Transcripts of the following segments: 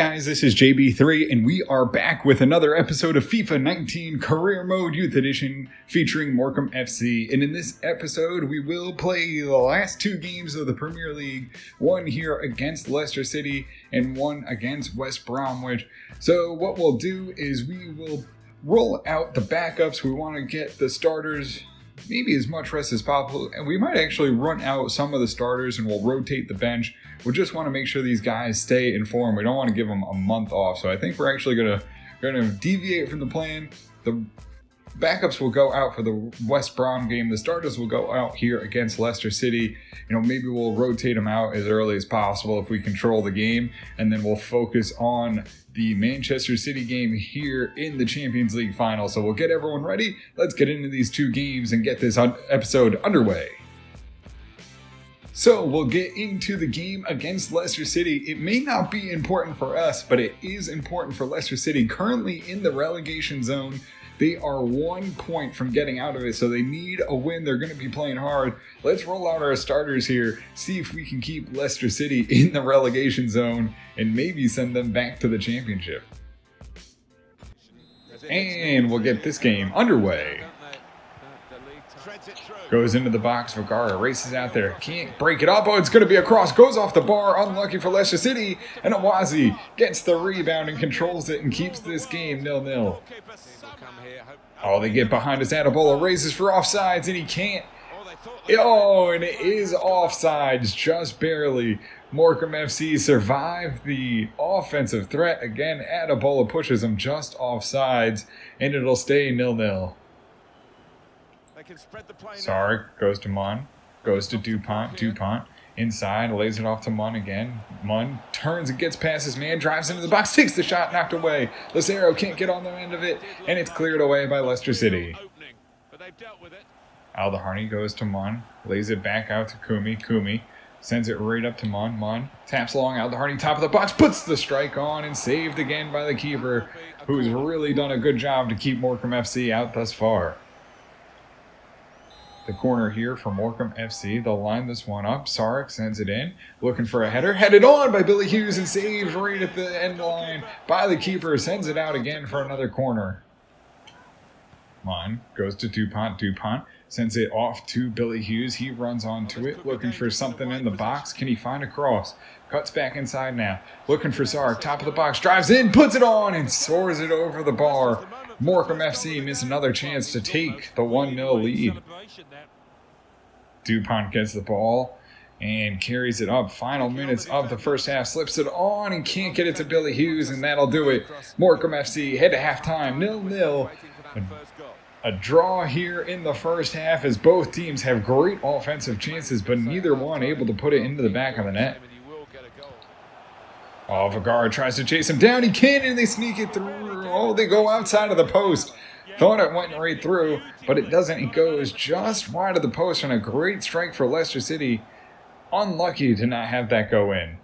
guys, this is JB3 and we are back with another episode of FIFA 19 Career Mode Youth Edition featuring Morecambe FC. And in this episode we will play the last two games of the Premier League, one here against Leicester City and one against West Bromwich. So what we'll do is we will roll out the backups. We want to get the starters maybe as much rest as possible, and we might actually run out some of the starters and we'll rotate the bench. We just want to make sure these guys stay in form. We don't want to give them a month off, so I think we're actually gonna deviate from the plan. The backups will go out for the West Brom game. The starters will go out here against Leicester City. Maybe we'll rotate them out as early as possible if we control the game, and then we'll focus on the Manchester City game here in the Champions League final. So we'll get everyone ready. Let's get into these two games and get this episode underway. So we'll get into the game against Leicester City. It may not be important for us, but it is important for Leicester City. Currently in the relegation zone, they are 1 point from getting out of it, so they need a win. They're going to be playing hard. Let's roll out our starters here, see if we can keep Leicester City in the relegation zone and maybe send them back to the championship. And we'll get this game underway. Goes into the box, Vergara races out there, can't break it up. Oh, it's going to be a cross, goes off the bar, unlucky for Leicester City, and Awazi gets the rebound and controls it and keeps this game 0-0. Oh, they get behind us. Adebola raises for offsides, and he can't. Oh, and it is offsides, just barely. Morecambe FC survived the offensive threat. Again, Adebola pushes him just offsides, and it'll stay 0-0. Sark goes to Munn, goes to Dupont. Dupont inside, lays it off to Munn again. Munn turns and gets past his man, drives into the box, takes the shot, knocked away. Lucero can't get on the end of it, and it's cleared away by Leicester City. Aldaharni goes to Munn, lays it back out to Kumi. Kumi sends it right up to Munn. Munn taps along. Aldaharni, top of the box, puts the strike on and saved again by the keeper, who's really done a good job to keep Morecambe FC out thus far. The corner here for Morecambe FC. They'll line this one up. Sarek sends it in, looking for a header. Headed on by Billy Hughes and saved right at the end line by the keeper. Sends it out again for another corner. Munn goes to Dupont. Dupont sends it off to Billy Hughes. He runs onto it, looking for something in the box. Can he find a cross? Cuts back inside now. Looking for Sarek. Top of the box. Drives in, puts it on, and soars it over the bar. Morecambe FC miss another chance to take the 1-0 lead. Dupont gets the ball and carries it up. Final minutes of the first half. Slips it on and can't get it to Billy Hughes, and that'll do it. Morecambe FC head to halftime, 0-0. A draw here in the first half as both teams have great offensive chances, but neither one able to put it into the back of the net. Oh, Vergara tries to chase him down. He can't, and they sneak it through. Oh, they go outside of the post. Thought it went right through, but it doesn't. It goes just wide of the post, and a great strike for Leicester City. Unlucky to not have that go in.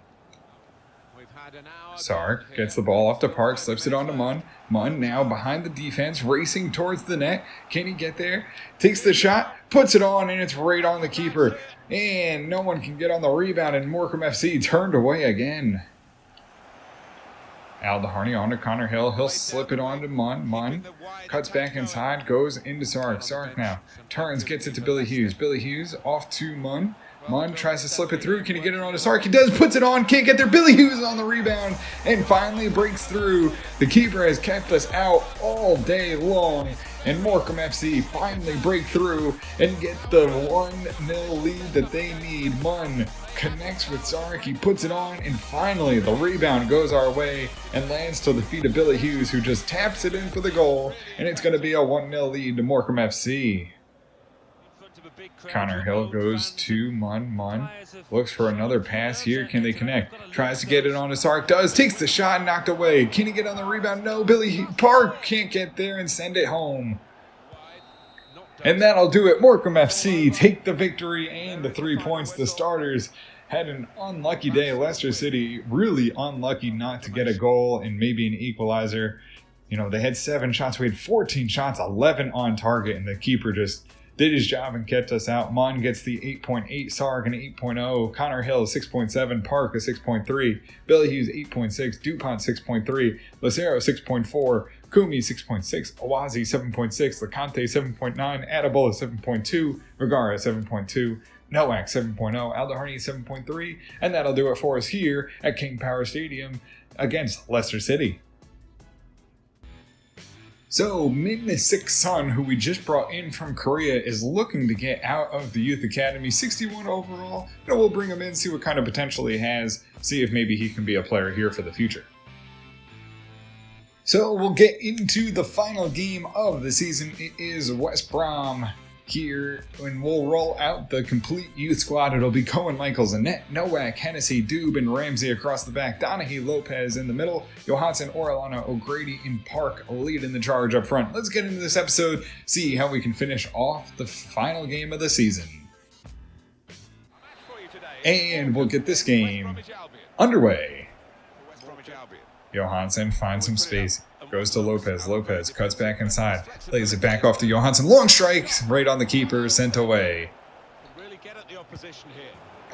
Sark gets the ball off to Park, slips it on to Munn. Munn now behind the defense, racing towards the net. Can he get there? Takes the shot, puts it on, and it's right on the keeper. And no one can get on the rebound, and Morecambe FC turned away again. Aldaharni on to Connor Hill. He'll slip it on to Munn. Munn cuts back inside, goes into Sark. Sark now turns, gets it to Billy Hughes. Billy Hughes off to Munn. Munn tries to slip it through. Can he get it on to Sark? He does, puts it on, can't get there. Billy Hughes on the rebound and finally breaks through. The keeper has kept us out all day long, and Morecambe FC finally break through and get the 1-0 lead that they need. Munn connects with Sark, he puts it on, and finally the rebound goes our way and lands to the feet of Billy Hughes, who just taps it in for the goal, and it's going to be a 1-0 lead to Morecambe FC. Connor Hill goes to Munn. Munn looks for another pass here. Can they connect? Tries to get it on to Sark. Does. Takes the shot, knocked away. Can he get on the rebound? No. Billy Park can't get there and send it home. And that'll do it. Morecambe FC take the victory and the 3 points. The starters had an unlucky day. Leicester City really unlucky not to get a goal and maybe an equalizer. They had 7 shots. We had 14 shots, 11 on target, and the keeper just did his job and kept us out. Mon gets the 8.8, Sark an 8.0, Connor Hill 6.7, Park a 6.3, Billy Hughes 8.6, DuPont 6.3, Lucero 6.4, Kumi 6.6, Awazi 7.6, LeConte 7.9, Atabola 7.2, Vergara 7.2, Nowak 7.0, Aldo 7.3, and that'll do it for us here at King Power Stadium against Leicester City. So, Min-Sik Sun, who we just brought in from Korea, is looking to get out of the Youth Academy, 61 overall. We'll bring him in, see what kind of potential he has, see if maybe he can be a player here for the future. So, we'll get into the final game of the season. It is West Brom here, and we'll roll out the complete youth squad. It'll be Cohen, Michaels, Annette, Nowak, Hennessy, Dube, and Ramsey across the back. Donaghy, Lopez in the middle. Johansson, Orellana, O'Grady, and Park leading the charge up front. Let's get into this episode, see how we can finish off the final game of the season. And we'll get this game underway. Johansson finds some space. Goes to Lopez. Lopez cuts back inside. Lays it back off to Johansson. Long strike right on the keeper. Sent away.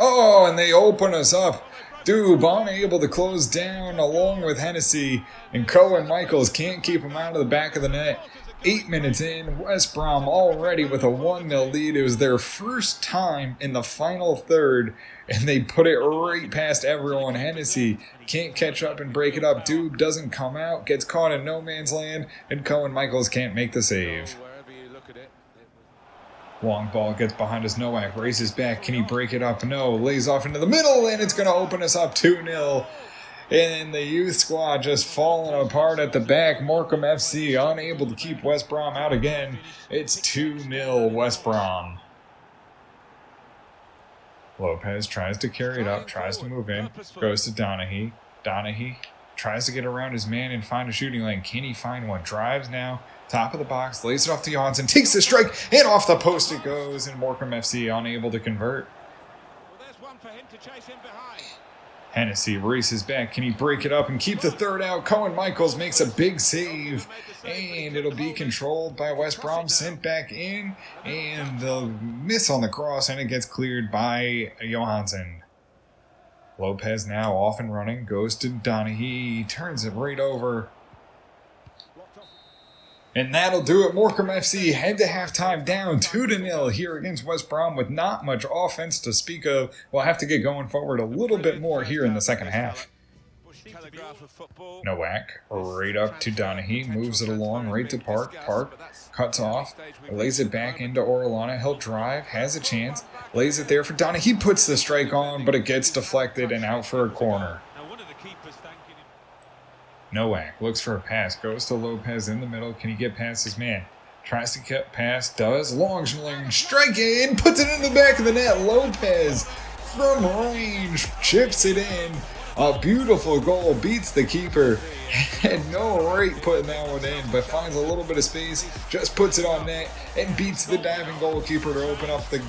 Oh, and they open us up. Dubon able to close down along with Hennessy. And Cohen Michaels can't keep him out of the back of the net. 8 minutes in, West Brom already with a 1-0 lead. It was their first time in the final third, and they put it right past everyone. Hennessy can't catch up and break it up. Dube doesn't come out, gets caught in no man's land, and Cohen Michaels can't make the save. Long ball gets behind us. Nowak races back. Can he break it up? No. Lays off into the middle, and it's going to open us up 2-0. And the youth squad just falling apart at the back. Morecambe FC unable to keep West Brom out again. It's 2-0 West Brom. Lopez tries to carry it up, tries to move in, goes to Donaghy. Donaghy tries to get around his man and find a shooting lane. Can he find one? Drives now, top of the box, lays it off to Johansson, takes the strike, and off the post it goes, and Morecambe FC unable to convert. Well, there's one for him to chase him behind. Hennessy races back. Can he break it up and keep the third out? Cohen Michaels makes a big save, and it'll be controlled by West Brom, sent back in, and the miss on the cross, and it gets cleared by Johansson. Lopez now off and running, goes to Donaghy, he turns it right over. And that'll do it. Morecambe FC head to halftime down 2-0 here against West Brom with not much offense to speak of. We'll have to get going forward a little bit more here in the second half. Nowak right up to Donaghy, moves it along right to Park. Park cuts off, lays it back into Orellana. He'll drive, has a chance, lays it there for Donaghy. He puts the strike on, but it gets deflected and out for a corner. Nowak looks for a pass, goes to Lopez in the middle. Can he get past his man? Tries to get past, does. Long strike in, puts it in the back of the net. Lopez from range chips it in. A beautiful goal, beats the keeper. Had no right putting that one in, but finds a little bit of space, just puts it on net, and beats the diving goalkeeper to open up the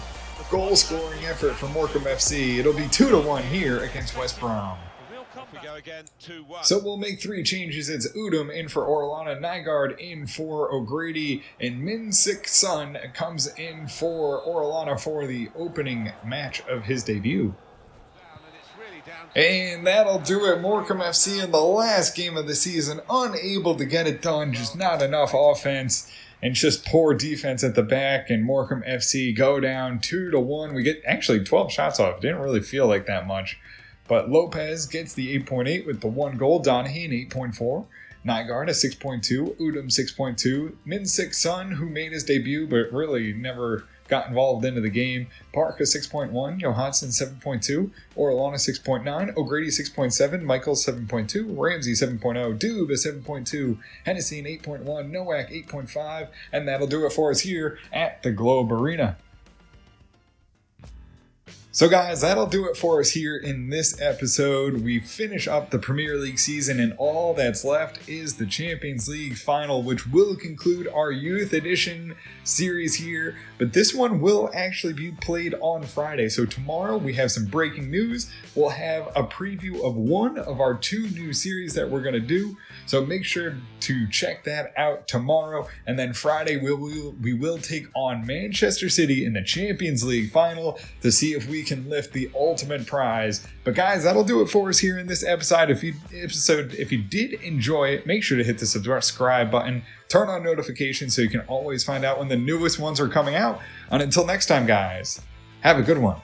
goal-scoring effort for Morecambe FC. It'll be 2-1 here against West Brom. So we'll make 3 changes. It's Udom in for Orellana, Nygaard in for O'Grady, and Min-Sik Sun comes in for Orellana for the opening match of his debut. And that'll do it. Morecambe FC in the last game of the season, unable to get it done, just not enough offense and just poor defense at the back, and Morecambe FC go down 2-1. We get actually 12 shots off. Didn't really feel like that much. But Lopez gets the 8.8 with the 1 goal. Donaghy an 8.4. Nygaard a 6.2. Udom 6.2. Min-Sik Sun, who made his debut but really never got involved into the game. Park a 6.1. Johansson 7.2. Orellana 6.9. O'Grady 6.7. Michaels 7.2. Ramsey 7.0. Dube a 7.2. Hennessy an 8.1. Nowak 8.5. And that'll do it for us here at the Globe Arena. So guys, that'll do it for us here in this episode. We finish up the Premier League season and all that's left is the Champions League final, which will conclude our Youth Edition series here. But this one will actually be played on Friday. So tomorrow we have some breaking news. We'll have a preview of one of our 2 new series that we're going to do. So make sure to check that out tomorrow. And then Friday we will take on Manchester City in the Champions League final to see if we can lift the ultimate prize. But guys, that'll do it for us here in this episode. If you did enjoy it, make sure to hit the subscribe button, turn on notifications so you can always find out when the newest ones are coming out. And until next time, guys, have a good one.